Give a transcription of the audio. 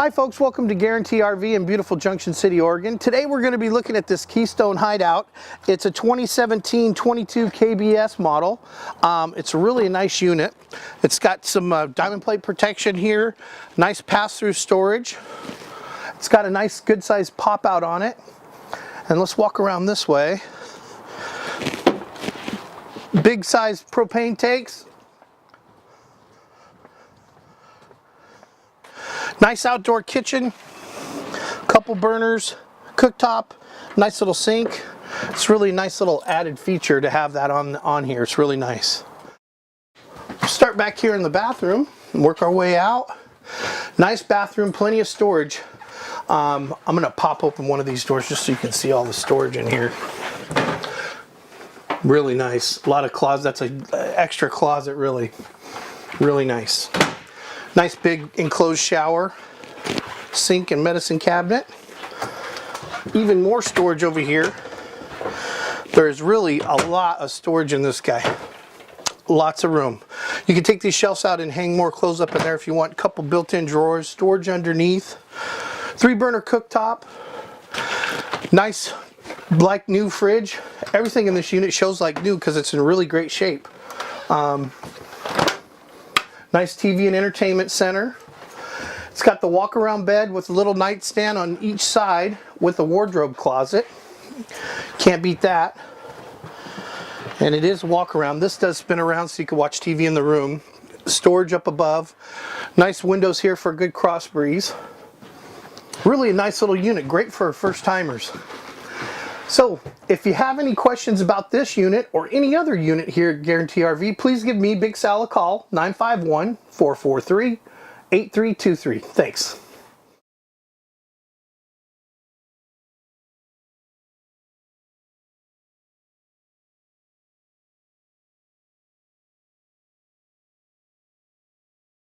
Hi folks, welcome to Guaranty RV in beautiful Junction City, Oregon. Today we're going to be looking at this Keystone Hideout. It's a 2017 22 KBS model. It's really a nice unit. It's got some diamond plate protection here, nice pass-through storage. It's got a nice good sized pop out on it. And let's walk around this way. Big size propane tanks. Nice outdoor kitchen, couple burners, cooktop, nice little sink. It's really a nice little added feature to have that on here. It's really nice. Start back here in the bathroom and work our way out. Nice bathroom, plenty of storage. I'm going to pop open one of these doors just so you can see all the storage in here. Really nice. A lot of closets. That's an extra closet, really. Really nice. Nice big enclosed shower, sink and medicine cabinet. Even more storage over here. There's really a lot of storage in this guy. Lots of room. You can take these shelves out and hang more clothes up in there if you want. A couple built-in drawers, storage underneath. 3-burner cooktop. Nice like new fridge. Everything in this unit shows like new because it's in really great shape. Nice TV and entertainment center. It's got the walk-around bed with a little nightstand on each side with a wardrobe closet. Can't beat that. And it is a walk-around. This does spin around so you can watch TV in the room. Storage up above. Nice windows here for a good cross breeze. Really a nice little unit. Great for first-timers. So, if you have any questions about this unit or any other unit here at Guaranty RV, please give me, Big Sal, a call, 951-443-8323. Thanks.